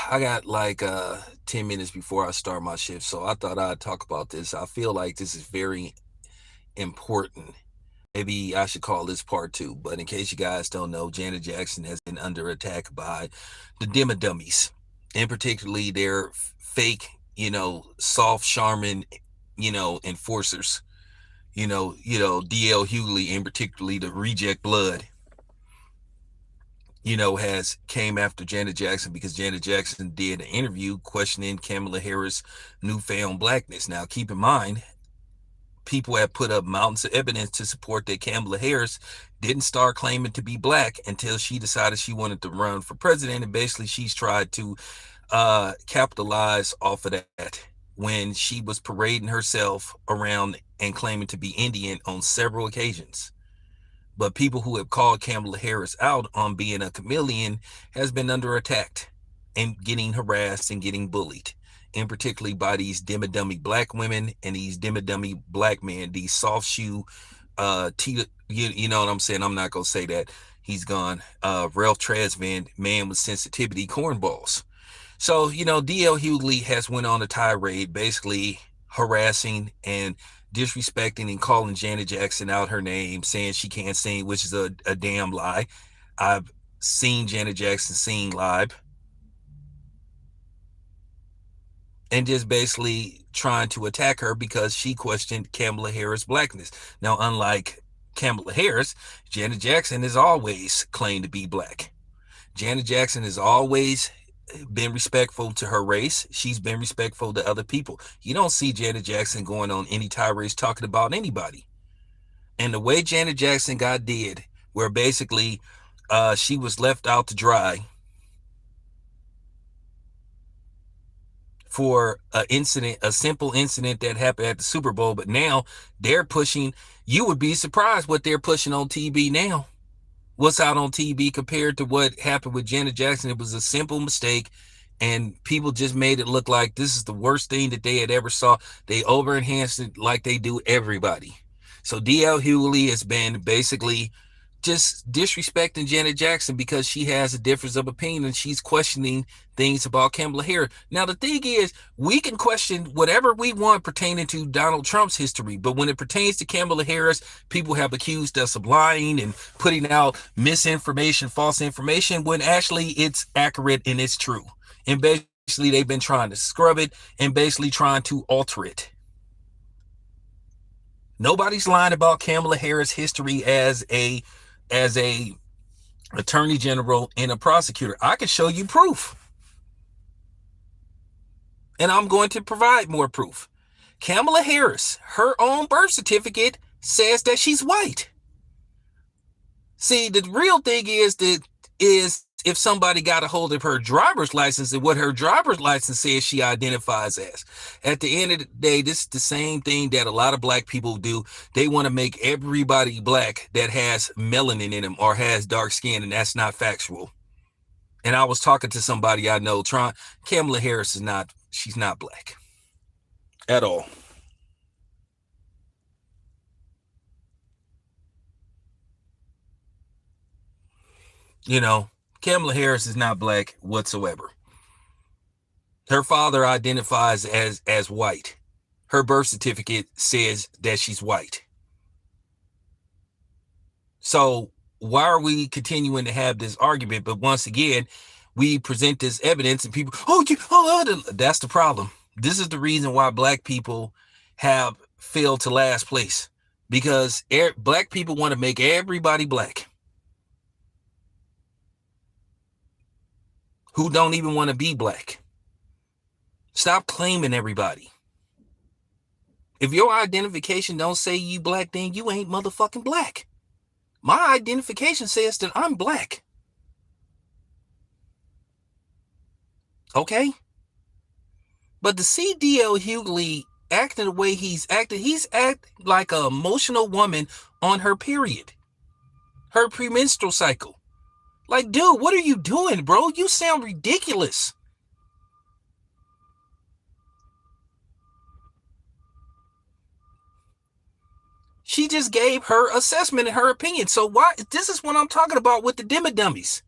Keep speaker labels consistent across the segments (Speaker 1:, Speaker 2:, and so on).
Speaker 1: I got like 10 minutes before I start my shift, so I thought I'd talk about this. I feel like this is very important. Maybe I should call this part two, but in case you guys don't know, Janet Jackson has been under attack by the Dimma Dummies, and particularly their fake, soft Charmin, enforcers. DL Hughley, and particularly the Reject Blood, has came after Janet Jackson because Janet Jackson did an interview questioning Kamala Harris' newfound blackness. Now, keep in mind, people have put up mountains of evidence to support that Kamala Harris didn't start claiming to be black until she decided she wanted to run for president, and basically she's tried to capitalize off of that when she was parading herself around and claiming to be Indian on several occasions. But people who have called Kamala Harris out on being a chameleon has been under attack and getting harassed and getting bullied, and particularly by these dimmy black women and these dimmy black men, these soft shoe, you know what I'm saying? I'm not gonna say that. He's gone. Ralph Tresvant, man with sensitivity, cornballs. So, DL Hughley has went on a tirade basically harassing and disrespecting and calling Janet Jackson out her name, saying she can't sing, which is a damn lie. I've seen Janet Jackson sing live, and just basically trying to attack her because she questioned Kamala Harris' blackness. Now, unlike Kamala Harris, Janet Jackson has always claimed to be black. Janet Jackson has always been respectful to her race. She's been respectful to other people. You don't see Janet Jackson going on any tirades talking about anybody. And the way Janet Jackson got did, where basically she was left out to dry for a simple incident that happened at the Super Bowl, but now they're pushing, you would be surprised what they're pushing on TV now. What's out on TV compared to what happened with Janet Jackson. It was a simple mistake, and people just made it look like this is the worst thing that they had ever saw. They over enhanced it like they do everybody. So DL Hughley has been basically just disrespecting Janet Jackson because she has a difference of opinion and she's questioning things about Kamala Harris. Now, the thing is, we can question whatever we want pertaining to Donald Trump's history, but when it pertains to Kamala Harris, people have accused us of lying and putting out misinformation, false information, when actually it's accurate and it's true. And basically, they've been trying to scrub it and basically trying to alter it. Nobody's lying about Kamala Harris' history as a attorney general and a prosecutor. I can show you proof, and I'm going to provide more proof. Kamala Harris, her own birth certificate says that she's white. See, the real thing is if somebody got a hold of her driver's license and what her driver's license says she identifies as. At the end of the day, this is the same thing that a lot of black people do. They want to make everybody black that has melanin in them or has dark skin, and that's not factual. And I was talking to somebody I know, Kamala Harris she's not black at all. Kamala Harris is not black whatsoever. Her father identifies as white. Her birth certificate says that she's white. So why are we continuing to have this argument? But once again, we present this evidence and people, that's the problem. This is the reason why black people have failed to last place, because black people want to make everybody black who don't even want to be black. Stop claiming everybody. If your identification don't say you black, then you ain't motherfucking black. My identification says that I'm black. Okay? But to see DL Hughley acting the way he's acting like an emotional woman on her period. Her premenstrual cycle. Like, dude, what are you doing, bro? You sound ridiculous. She just gave her assessment and her opinion. So why? This is what I'm talking about with the dimmy dummies.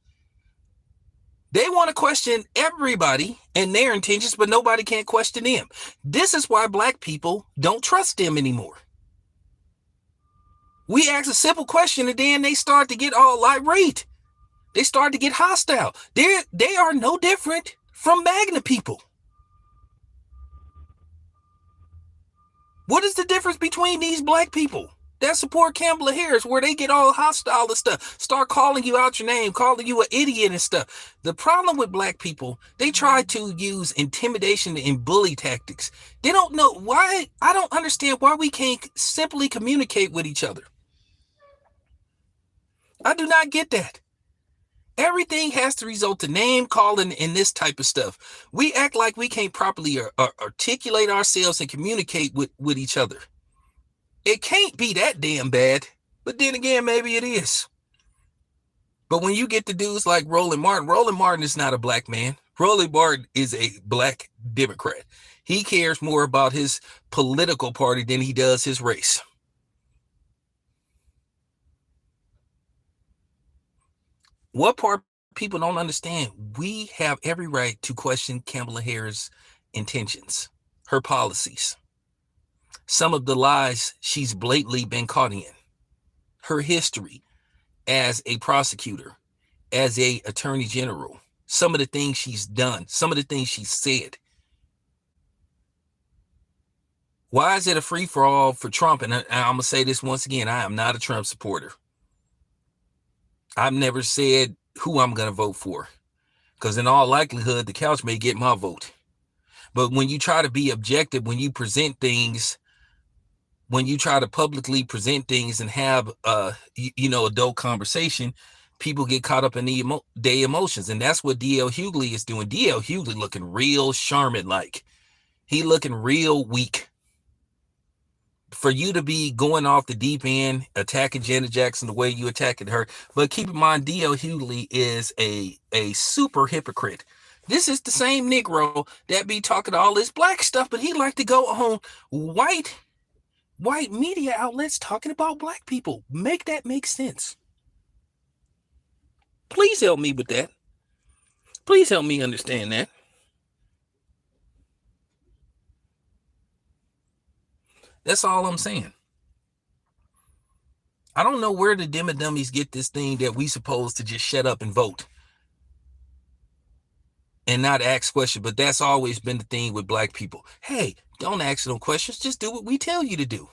Speaker 1: They want to question everybody and their intentions, but nobody can question them. This is why black people don't trust them anymore. We ask a simple question and then they start to get all irate. They start to get hostile. They are no different from MAGA people. What is the difference between these black people that support Kamala Harris, where they get all hostile and stuff, start calling you out your name, calling you an idiot and stuff? The problem with black people, they try to use intimidation and bully tactics. They don't know why. I don't understand why we can't simply communicate with each other. I do not get that. Everything has to result to name calling and this type of stuff. We act like we can't properly articulate ourselves and communicate with each other. It can't be that damn bad. But then again, maybe it is. But when you get to dudes like Roland Martin is not a black man. Roland Martin is a black Democrat. He cares more about his political party than he does his race. What part people don't understand, we have every right to question Kamala Harris' intentions, her policies, some of the lies she's blatantly been caught in, her history as a prosecutor, as a attorney general, some of the things she's done, some of the things she's said. Why is it a free-for-all for Trump? And I'm going to say this once again, I am not a Trump supporter. I've never said who I'm going to vote for, because in all likelihood, the couch may get my vote. But when you try to be objective, when you present things, when you try to publicly present things and have, adult conversation, people get caught up in their emotions. And that's what D.L. Hughley is doing. D.L. Hughley looking real Charmin-like. He looking real weak. For you to be going off the deep end, attacking Janet Jackson the way you attacking her. But keep in mind, D.L. Hughley is a super hypocrite. This is the same Negro that be talking all this black stuff, but he like to go on white media outlets talking about black people. Make that make sense. Please help me with that. Please help me understand that. That's all I'm saying. I don't know where the dummies get this thing that we supposed to just shut up and vote and not ask questions, but that's always been the thing with black people. Hey, don't ask no questions, just do what we tell you to do.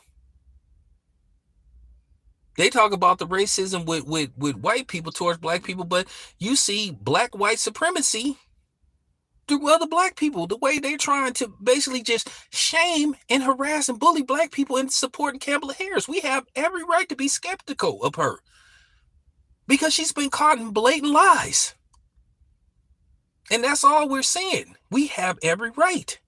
Speaker 1: They talk about the racism with white people towards black people, but you see black white supremacy through other black people, the way they're trying to basically just shame and harass and bully black people in supporting Kamala Harris. We have every right to be skeptical of her because she's been caught in blatant lies. And that's all we're saying. We have every right.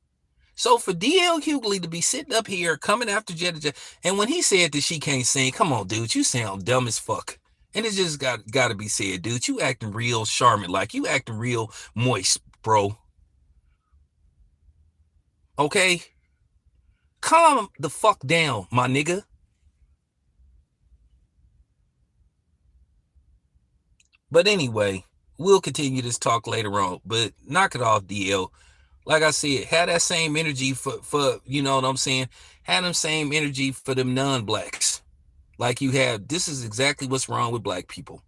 Speaker 1: So for D.L. Hughley to be sitting up here coming after Janet, and when he said that she can't sing, come on, dude, you sound dumb as fuck. And it just got to be said, dude, you acting real Charmin-like. You acting real moist, bro. Okay? Calm the fuck down, my nigga. But anyway, we'll continue this talk later on. But knock it off, DL. Like I said, have that same energy for you know what I'm saying? Have them same energy for them non-blacks. Like you have. This is exactly what's wrong with black people.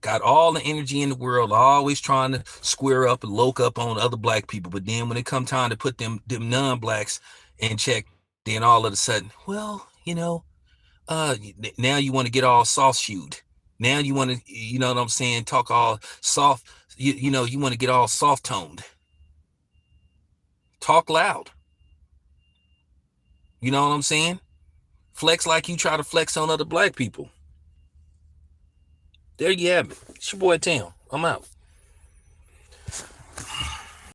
Speaker 1: Got all the energy in the world, always trying to square up and loke up on other black people. But then when it come time to put them non-blacks in check, then all of a sudden, well, now you want to get all soft-shoed. Now you want to, you know what I'm saying, talk all soft, you want to get all soft-toned. Talk loud. You know what I'm saying? Flex like you try to flex on other black people. There you have it. It's your boy Tam. I'm out.